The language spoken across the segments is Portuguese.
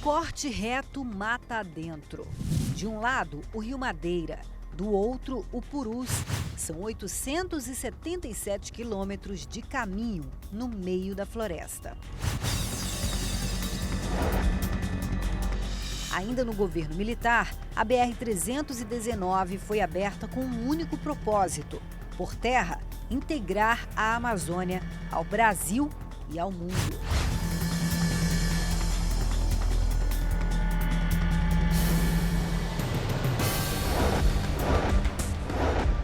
Corte reto mata adentro. De um lado, o Rio Madeira. Do outro, o Purus. São 877 quilômetros de caminho no meio da floresta. Ainda no governo militar, a BR-319 foi aberta com um único propósito: por terra, integrar a Amazônia ao Brasil e ao mundo.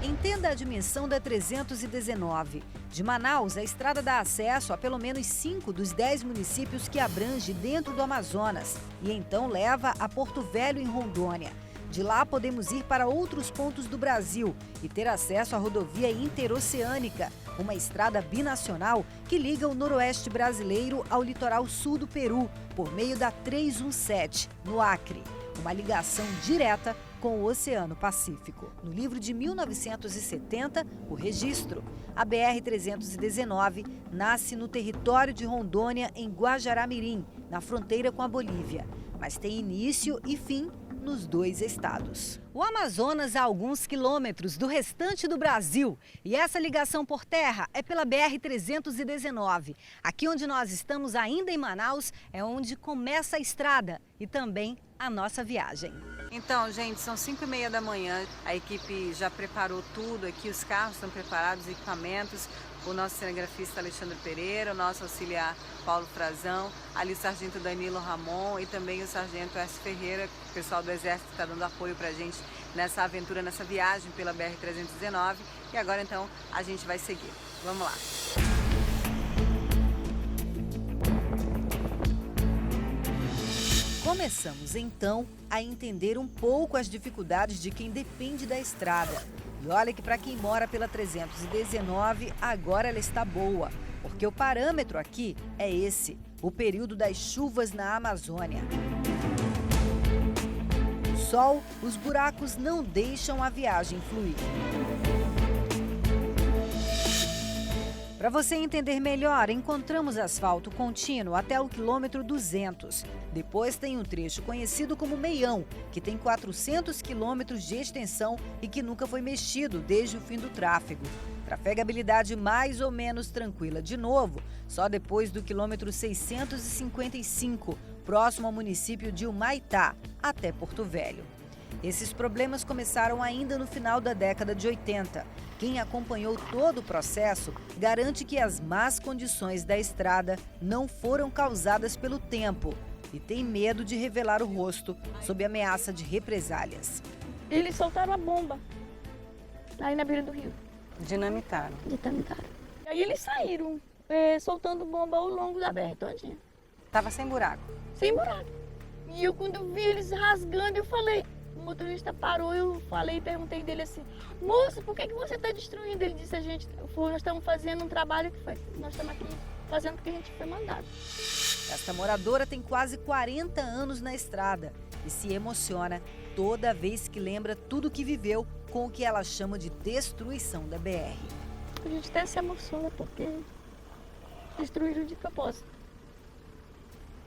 Entenda a dimensão da 319. De Manaus, a estrada dá acesso a pelo menos 5 dos 10 municípios que abrange dentro do Amazonas e então leva a Porto Velho, em Rondônia. De lá podemos ir para outros pontos do Brasil e ter acesso à rodovia interoceânica, uma estrada binacional que liga o noroeste brasileiro ao litoral sul do Peru, por meio da 317, no Acre. Uma ligação direta com o Oceano Pacífico. No livro de 1970, o registro. A BR-319 nasce no território de Rondônia, em Guajará-Mirim, na fronteira com a Bolívia, mas tem início e fim nos dois estados. O Amazonas a alguns quilômetros do restante do Brasil e essa ligação por terra é pela BR-319. Aqui onde nós estamos, ainda em Manaus, é onde começa a estrada e também a nossa viagem. Então, gente, são 5h30 da manhã, a equipe já preparou tudo aqui, os carros estão preparados, os equipamentos, o nosso cinegrafista Alexandre Pereira, o nosso auxiliar Paulo Frazão, ali o sargento Danilo Ramon e também o sargento S. Ferreira, o pessoal do Exército que está dando apoio para a gente nessa aventura, nessa viagem pela BR-319. E agora, então, a gente vai seguir. Vamos lá. Começamos, então, a entender um pouco as dificuldades de quem depende da estrada. E olha que para quem mora pela 319, agora ela está boa, porque o parâmetro aqui é esse, o período das chuvas na Amazônia. Sol, os buracos não deixam a viagem fluir. Para você entender melhor, encontramos asfalto contínuo até o quilômetro 200. Depois tem um trecho conhecido como Meião, que tem 400 quilômetros de extensão e que nunca foi mexido desde o fim do tráfego. Trafegabilidade mais ou menos tranquila de novo, só depois do quilômetro 655, próximo ao município de Humaitá, até Porto Velho. Esses problemas começaram ainda no final da década de 80. Quem acompanhou todo o processo garante que as más condições da estrada não foram causadas pelo tempo e tem medo de revelar o rosto sob ameaça de represálias. Eles soltaram a bomba aí na beira do rio. Dinamitaram. Aí eles saíram soltando bomba ao longo da BR todinha. Tava sem buraco? Sem buraco. E eu, quando vi eles rasgando, eu falei... O motorista parou, eu falei, perguntei dele assim: moço, por que você está destruindo? Ele disse: nós estamos fazendo um trabalho que foi, nós estamos aqui fazendo porque a gente foi mandado. Esta moradora tem quase 40 anos na estrada e se emociona toda vez que lembra tudo que viveu com o que ela chama de destruição da BR. A gente até se emociona porque destruíram de propósito.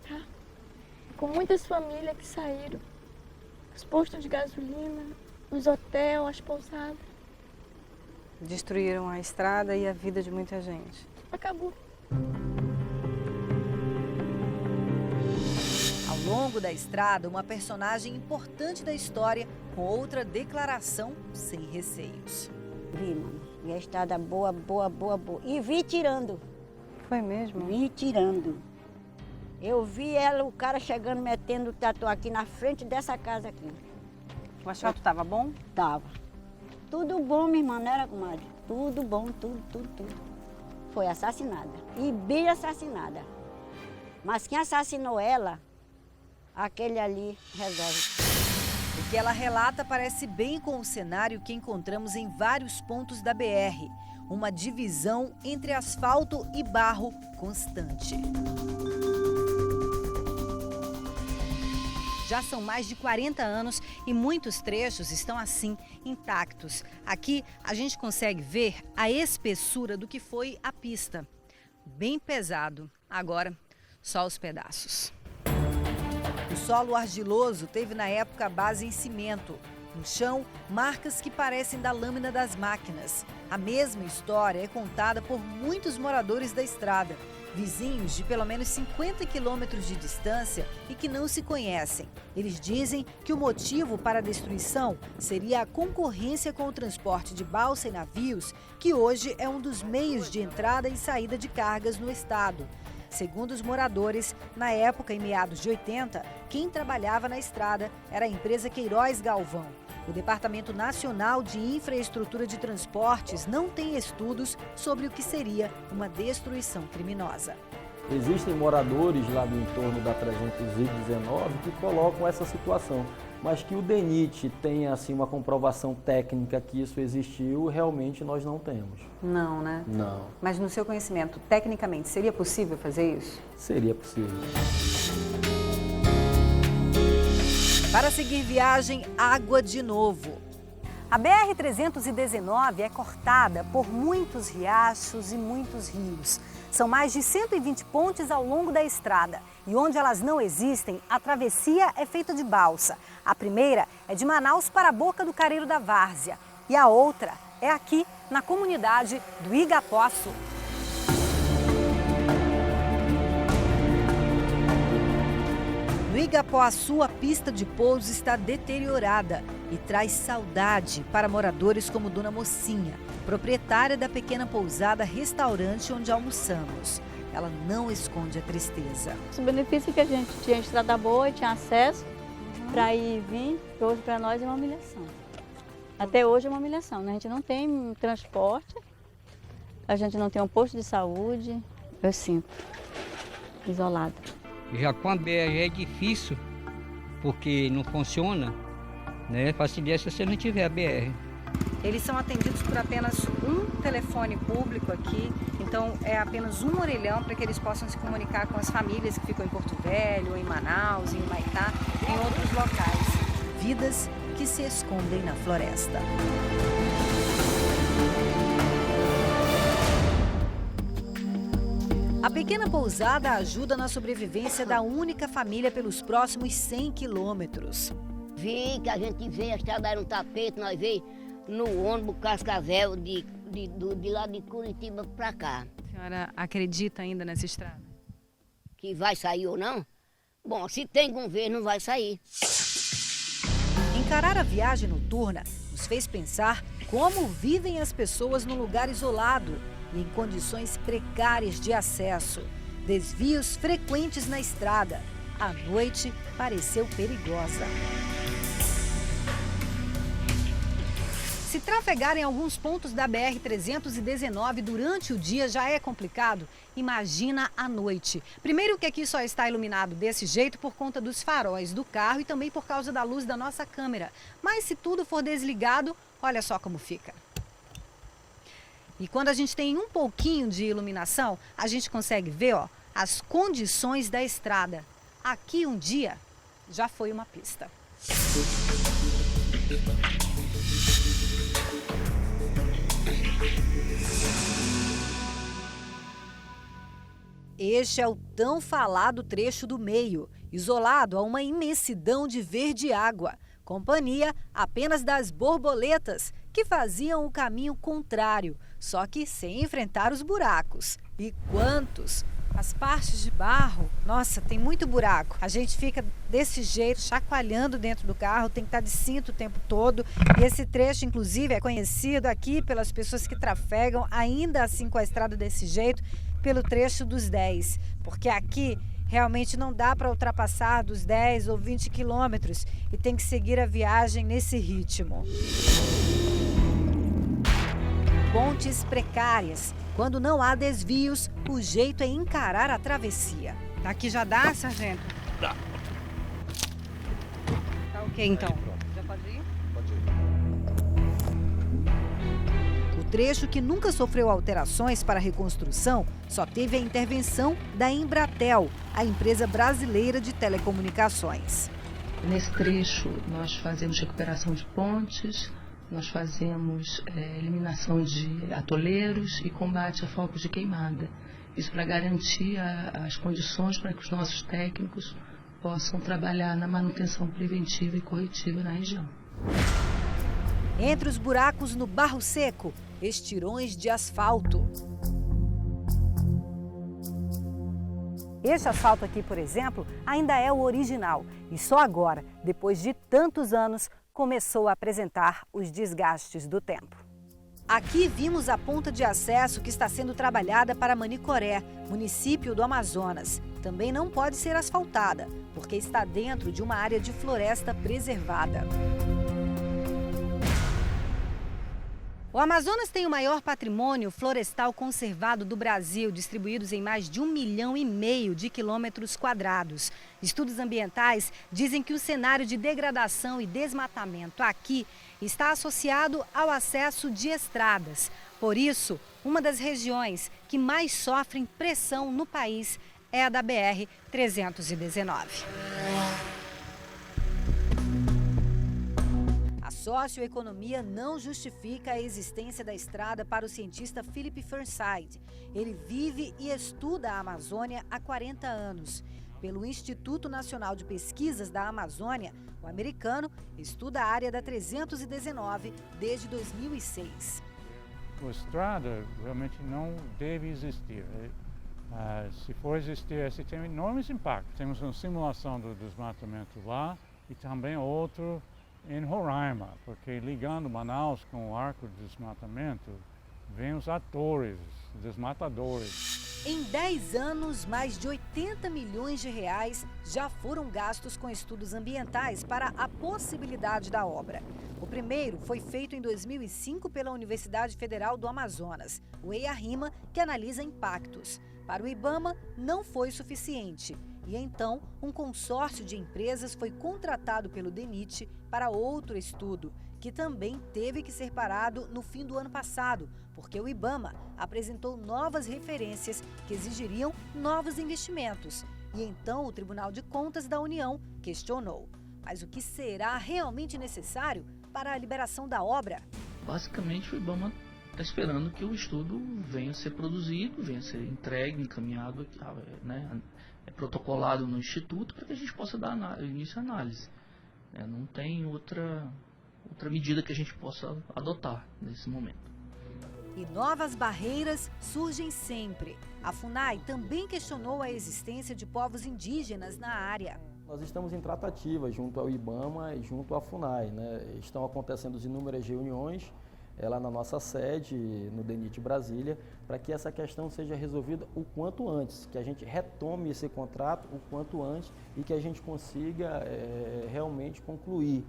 Tá? Com muitas famílias que saíram. Os postos de gasolina, os hotéis, as pousadas. Destruíram a estrada e a vida de muita gente. Acabou. Ao longo da estrada, uma personagem importante da história com outra declaração sem receios. Vi, mano. E a estrada boa. E vi tirando. Foi mesmo? Vi tirando. Eu vi o cara chegando, metendo o tatu aqui na frente dessa casa aqui. O asfalto estava bom? Tava. Tudo bom, minha irmã, não era, comadre? Tudo bom, tudo. Foi assassinada. E bem assassinada. Mas quem assassinou ela, aquele ali resolve. O que ela relata parece bem com o cenário que encontramos em vários pontos da BR. Uma divisão entre asfalto e barro constante. Já são mais de 40 anos e muitos trechos estão assim, intactos. Aqui a gente consegue ver a espessura do que foi a pista. Bem pesado. Agora, só os pedaços. O solo argiloso teve na época a base em cimento. No chão, marcas que parecem da lâmina das máquinas. A mesma história é contada por muitos moradores da estrada, vizinhos de pelo menos 50 quilômetros de distância e que não se conhecem. Eles dizem que o motivo para a destruição seria a concorrência com o transporte de balsa e navios, que hoje é um dos meios de entrada e saída de cargas no estado. Segundo os moradores, na época, em meados de 80, quem trabalhava na estrada era a empresa Queiroz Galvão. O Departamento Nacional de Infraestrutura de Transportes não tem estudos sobre o que seria uma destruição criminosa. Existem moradores lá do entorno da 319 que colocam essa situação, mas que o DENIT tenha assim, uma comprovação técnica que isso existiu, realmente nós não temos. Não, né? Não. Mas no seu conhecimento, tecnicamente, seria possível fazer isso? Seria possível. Para seguir viagem, água de novo. A BR-319 é cortada por muitos riachos e muitos rios. São mais de 120 pontes ao longo da estrada. E onde elas não existem, a travessia é feita de balsa. A primeira é de Manaus para a Boca do Careiro da Várzea. E a outra é aqui, na comunidade do Igapoaçu. No Igapoaçu, a pista de pouso está deteriorada e traz saudade para moradores como Dona Mocinha, proprietária da pequena pousada-restaurante onde almoçamos. Ela não esconde a tristeza. O benefício é que a gente tinha estrada boa e tinha acesso para ir e vir, que hoje para nós é uma humilhação. Até hoje é uma humilhação, né? A gente não tem transporte, a gente não tem um posto de saúde, eu sinto, isolada. Já com a BR é difícil, porque não funciona, né? Facilita se você não tiver a BR. Eles são atendidos por apenas um telefone público aqui, então é apenas um orelhão para que eles possam se comunicar com as famílias que ficam em Porto Velho, em Manaus, em Humaitá, em outros locais. Vidas que se escondem na floresta. A pequena pousada ajuda na sobrevivência da única família pelos próximos 100 quilômetros. Vi que a gente veio, a estrada era um tapete, nós veio no ônibus Cascavel de lá de Curitiba para cá. A senhora acredita ainda nessa estrada? Que vai sair ou não? Bom, se tem governo, não vai sair. Encarar a viagem noturna nos fez pensar como vivem as pessoas num lugar isolado e em condições precárias de acesso. Desvios frequentes na estrada. A noite pareceu perigosa. Se trafegar em alguns pontos da BR-319 durante o dia já é complicado, imagina à noite. Primeiro que aqui só está iluminado desse jeito por conta dos faróis do carro e também por causa da luz da nossa câmera. Mas se tudo for desligado, olha só como fica. E quando a gente tem um pouquinho de iluminação, a gente consegue ver, ó, as condições da estrada. Aqui um dia já foi uma pista. Este é o tão falado trecho do meio, isolado a uma imensidão de verde água. Companhia apenas das borboletas, que faziam o caminho contrário, só que sem enfrentar os buracos. E quantos! As partes de barro, nossa, tem muito buraco. A gente fica desse jeito, chacoalhando dentro do carro, tem que estar de cinto o tempo todo. E esse trecho, inclusive, é conhecido aqui pelas pessoas que trafegam, ainda assim com a estrada desse jeito, pelo trecho dos 10. Porque aqui realmente não dá para ultrapassar dos 10 ou 20 quilômetros e tem que seguir a viagem nesse ritmo. Pontes precárias. Quando não há desvios, o jeito é encarar a travessia. Daqui já dá, sargento? Dá. Tá ok, então. Já pode ir? Pode ir. O trecho que nunca sofreu alterações para a reconstrução só teve a intervenção da Embratel, a empresa brasileira de telecomunicações. Nesse trecho, nós fazemos recuperação de pontes, nós fazemos eliminação de atoleiros e combate a focos de queimada. Isso para garantir as condições para que os nossos técnicos possam trabalhar na manutenção preventiva e corretiva na região. Entre os buracos no barro seco, estirões de asfalto. Este asfalto aqui, por exemplo, ainda é o original e só agora, depois de tantos anos, começou a apresentar os desgastes do tempo. Aqui vimos a ponta de acesso que está sendo trabalhada para Manicoré, município do Amazonas. Também não pode ser asfaltada, porque está dentro de uma área de floresta preservada. O Amazonas tem o maior patrimônio florestal conservado do Brasil, distribuídos em mais de 1,5 milhão de quilômetros quadrados. Estudos ambientais dizem que o cenário de degradação e desmatamento aqui está associado ao acesso de estradas. Por isso, uma das regiões que mais sofrem pressão no país é a da BR-319. A socioeconomia não justifica a existência da estrada para o cientista Philip Fernside. Ele vive e estuda a Amazônia há 40 anos. Pelo Instituto Nacional de Pesquisas da Amazônia, o americano estuda a área da 319 desde 2006. A estrada realmente não deve existir. Se for existir, esse tem enormes impactos. Temos uma simulação do desmatamento lá e também outro em Roraima, porque ligando Manaus com o arco de desmatamento, vêm os atores, desmatadores. Em 10 anos, mais de 80 milhões de reais já foram gastos com estudos ambientais para a possibilidade da obra. O primeiro foi feito em 2005 pela Universidade Federal do Amazonas, o EIA-RIMA, que analisa impactos. Para o IBAMA, não foi suficiente. E então, um consórcio de empresas foi contratado pelo DENIT para outro estudo, que também teve que ser parado no fim do ano passado, porque o IBAMA apresentou novas referências que exigiriam novos investimentos. E então o Tribunal de Contas da União questionou. Mas o que será realmente necessário para a liberação da obra? Basicamente, o IBAMA está esperando que o estudo venha a ser produzido, venha a ser entregue, encaminhado, protocolado no Instituto, para que a gente possa dar início à análise. Não tem outra medida que a gente possa adotar nesse momento. E novas barreiras surgem sempre. A FUNAI também questionou a existência de povos indígenas na área. Nós estamos em tratativas junto ao IBAMA e junto à FUNAI, Estão acontecendo inúmeras reuniões lá na nossa sede, no DENIT Brasília, para que essa questão seja resolvida o quanto antes, que a gente retome esse contrato o quanto antes e que a gente consiga realmente concluir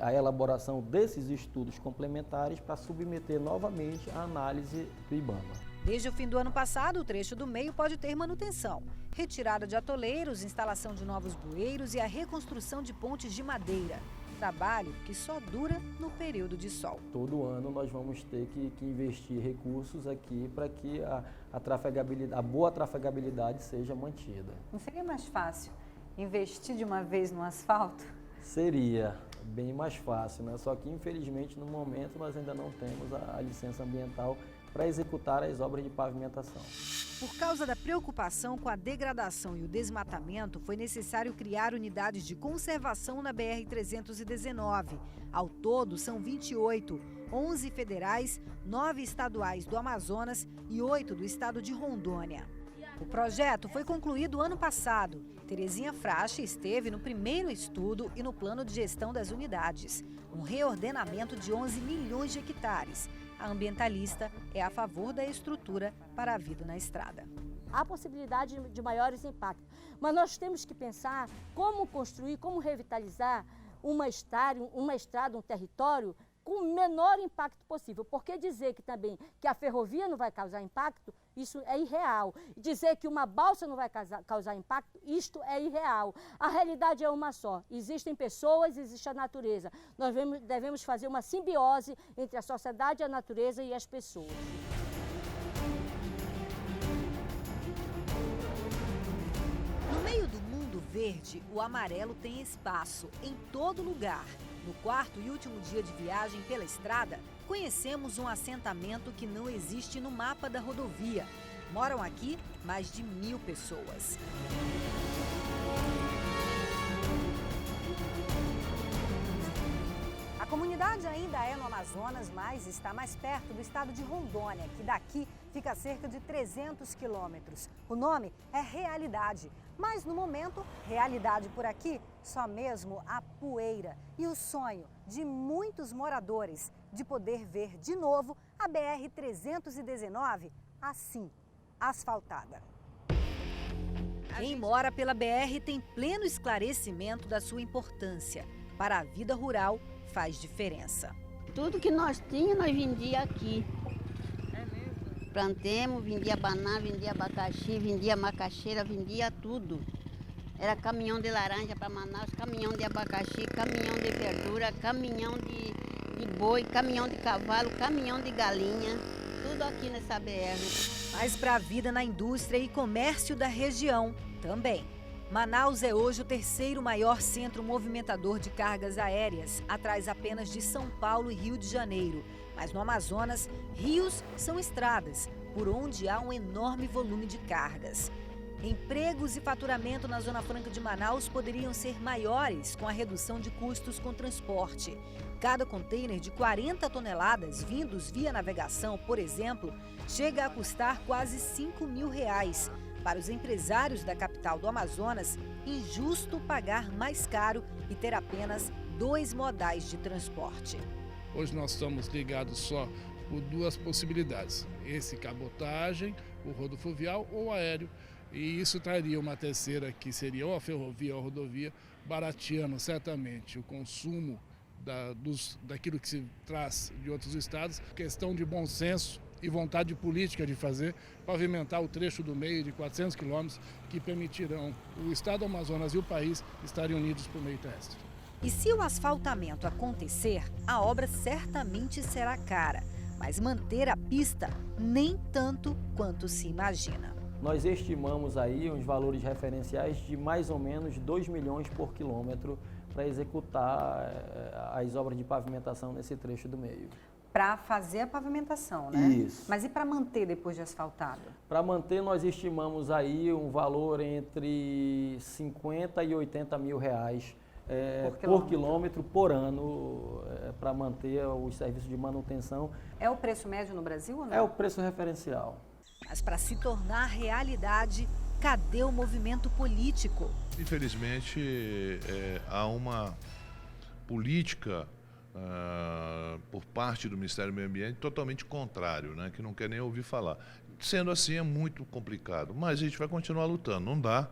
a elaboração desses estudos complementares para submeter novamente à análise do IBAMA. Desde o fim do ano passado, o trecho do meio pode ter manutenção. Retirada de atoleiros, instalação de novos bueiros e a reconstrução de pontes de madeira. Trabalho que só dura no período de sol. Todo ano nós vamos ter que investir recursos aqui para que a boa trafegabilidade seja mantida. Não seria mais fácil investir de uma vez no asfalto? Seria bem mais fácil, Só que infelizmente no momento nós ainda não temos a licença ambiental para executar as obras de pavimentação. Por causa da preocupação com a degradação e o desmatamento, foi necessário criar unidades de conservação na BR-319. Ao todo, são 28, 11 federais, 9 estaduais do Amazonas e 8 do estado de Rondônia. O projeto foi concluído ano passado. Terezinha Frache esteve no primeiro estudo e no plano de gestão das unidades. Um reordenamento de 11 milhões de hectares. A ambientalista é a favor da estrutura para a vida na estrada. Há possibilidade de maiores impactos, mas nós temos que pensar como construir, como revitalizar uma estrada, um território com o menor impacto possível. Porque dizer que a ferrovia não vai causar impacto, isso é irreal. Dizer que uma balsa não vai causar impacto, isto é irreal. A realidade é uma só. Existem pessoas, existe a natureza. Nós devemos fazer uma simbiose entre a sociedade, a natureza e as pessoas. No meio do mundo verde, o amarelo tem espaço em todo lugar. No quarto e último dia de viagem pela estrada, conhecemos um assentamento que não existe no mapa da rodovia. Moram aqui mais de 1.000 pessoas. unidade ainda é no Amazonas, mas está mais perto do estado de Rondônia, que daqui fica a cerca de 300 quilômetros. O nome é Realidade, mas no momento, realidade por aqui, só mesmo a poeira e o sonho de muitos moradores de poder ver de novo a BR-319 assim, asfaltada. Quem mora pela BR tem pleno esclarecimento da sua importância. Para a vida rural, faz diferença. Tudo que nós tínhamos, nós vendia aqui. É mesmo? Plantemos, vendia banana, vendia abacaxi, vendia macaxeira, vendia tudo. Era caminhão de laranja para Manaus, caminhão de abacaxi, caminhão de verdura, caminhão de boi, caminhão de cavalo, caminhão de galinha. Tudo aqui nessa BR. Mas para a vida na indústria e comércio da região também. Manaus é hoje o terceiro maior centro movimentador de cargas aéreas, atrás apenas de São Paulo e Rio de Janeiro. Mas no Amazonas, rios são estradas, por onde há um enorme volume de cargas. Empregos e faturamento na Zona Franca de Manaus poderiam ser maiores com a redução de custos com transporte. Cada container de 40 toneladas vindos via navegação, por exemplo, chega a custar quase R$5.000. Para os empresários da capital do Amazonas, injusto pagar mais caro e ter apenas 2 modais de transporte. Hoje nós estamos ligados só por 2 possibilidades, esse cabotagem, o rodofluvial ou aéreo. E isso traria uma terceira, que seria ou a ferrovia ou a rodovia, barateando certamente o consumo daquilo que se traz de outros estados. Questão de bom senso e vontade política de fazer, pavimentar o trecho do meio de 400 quilômetros que permitirão o estado do Amazonas e o país estarem unidos por meio terrestre. E se o asfaltamento acontecer, a obra certamente será cara, mas manter a pista nem tanto quanto se imagina. Nós estimamos aí uns valores referenciais de mais ou menos 2 milhões por quilômetro para executar as obras de pavimentação nesse trecho do meio. Para fazer a pavimentação, né? Isso. Mas e para manter depois de asfaltado? Para manter, nós estimamos aí um valor entre 50 e 80 mil reais por quilômetro por ano para manter os serviços de manutenção. É o preço médio no Brasil ou não? É o preço referencial. Mas para se tornar realidade, cadê o movimento político? Infelizmente, há uma política por parte do Ministério do Meio Ambiente totalmente contrário, né, que não quer nem ouvir falar. Sendo assim, é muito complicado, mas a gente vai continuar lutando. Não dá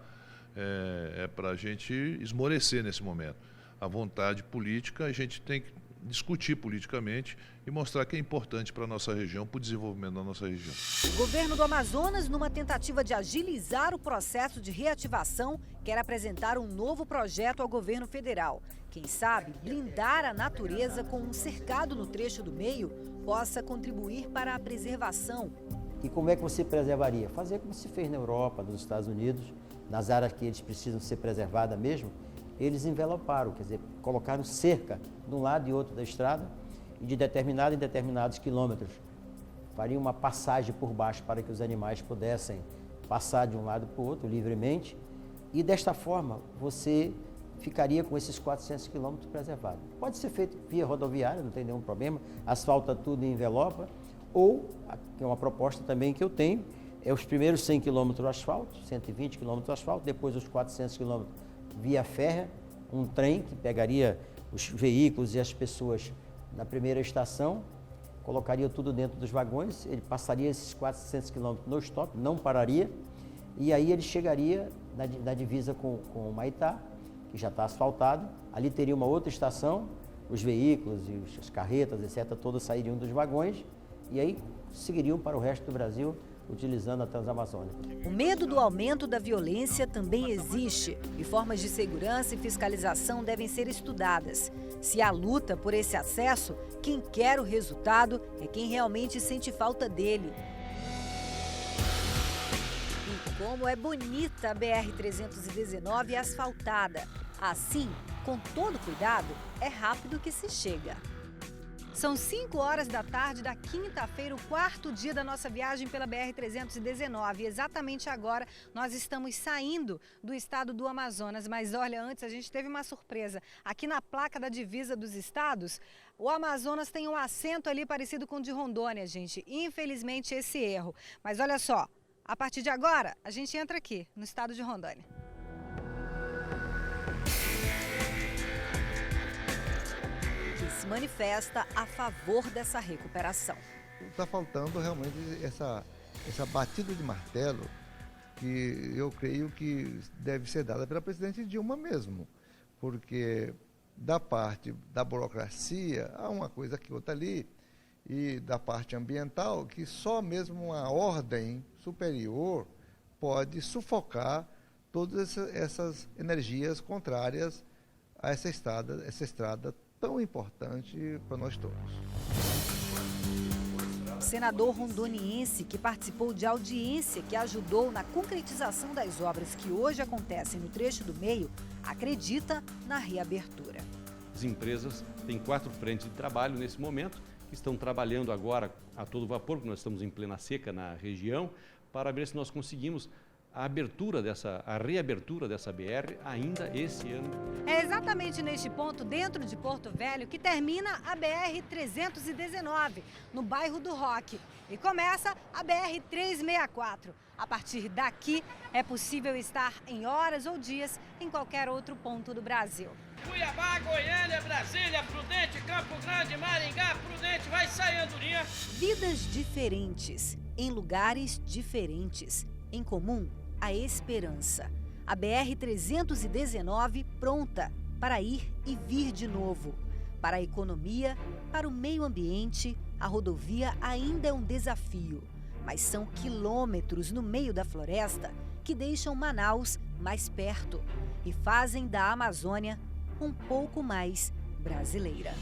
para a gente esmorecer nesse momento. A vontade política, a gente tem que discutir politicamente e mostrar que é importante para a nossa região, para o desenvolvimento da nossa região. O governo do Amazonas, numa tentativa de agilizar o processo de reativação, quer apresentar um novo projeto ao governo federal. Quem sabe, blindar a natureza com um cercado no trecho do meio possa contribuir para a preservação. E como é que você preservaria? Fazer como se fez na Europa, nos Estados Unidos, nas áreas que eles precisam ser preservadas mesmo, eles enveloparam, quer dizer, colocaram cerca de um lado e outro da estrada e de determinado em determinados quilômetros. Fariam uma passagem por baixo para que os animais pudessem passar de um lado para o outro livremente e desta forma você ficaria com esses 400 quilômetros preservados. Pode ser feito via rodoviária, não tem nenhum problema, asfalta tudo e envelopa, ou, que é uma proposta também que eu tenho, é os primeiros 100 quilômetros asfalto, 120 quilômetros asfalto, depois os 400 quilômetros via férrea, um trem que pegaria os veículos e as pessoas na primeira estação, colocaria tudo dentro dos vagões, ele passaria esses 400 quilômetros no stop, não pararia, e aí ele chegaria na divisa com o Maitá, que já está asfaltado, ali teria uma outra estação, os veículos e as carretas, etc., todas sairiam dos vagões, e aí seguiriam para o resto do Brasil, utilizando a Transamazônica. O medo do aumento da violência também existe e formas de segurança e fiscalização devem ser estudadas. Se há luta por esse acesso, quem quer o resultado é quem realmente sente falta dele. E como é bonita a BR-319 asfaltada. Assim, com todo cuidado, é rápido que se chega. São 5 horas da tarde da quinta-feira, o 4º dia da nossa viagem pela BR-319. E exatamente agora nós estamos saindo do estado do Amazonas. Mas olha, antes a gente teve uma surpresa. Aqui na placa da divisa dos estados, o Amazonas tem um acento ali parecido com o de Rondônia, gente. Infelizmente esse erro. Mas olha só, a partir de agora a gente entra aqui no estado de Rondônia. Se manifesta a favor dessa recuperação. Está faltando realmente essa batida de martelo que eu creio que deve ser dada pela presidente Dilma mesmo, porque da parte da burocracia há uma coisa aqui, outra ali, e da parte ambiental que só mesmo uma ordem superior pode sufocar todas essas energias contrárias a essa estrada tão importante para nós todos. O senador rondoniense que participou de audiência que ajudou na concretização das obras que hoje acontecem no trecho do meio, acredita na reabertura. As empresas têm 4 frentes de trabalho nesse momento, que estão trabalhando agora a todo vapor, porque nós estamos em plena seca na região, para ver se nós conseguimos a reabertura dessa BR ainda esse ano. É exatamente neste ponto, dentro de Porto Velho, que termina a BR-319, no bairro do Roque. E começa a BR-364. A partir daqui, é possível estar em horas ou dias em qualquer outro ponto do Brasil. Cuiabá, Goiânia, Brasília, Prudente, Campo Grande, Maringá, Prudente, vai sair Andorinha. Vidas diferentes, em lugares diferentes. Em comum, a esperança. A BR-319 pronta para ir e vir de novo. Para a economia, para o meio ambiente, a rodovia ainda é um desafio. Mas são quilômetros no meio da floresta que deixam Manaus mais perto e fazem da Amazônia um pouco mais brasileira.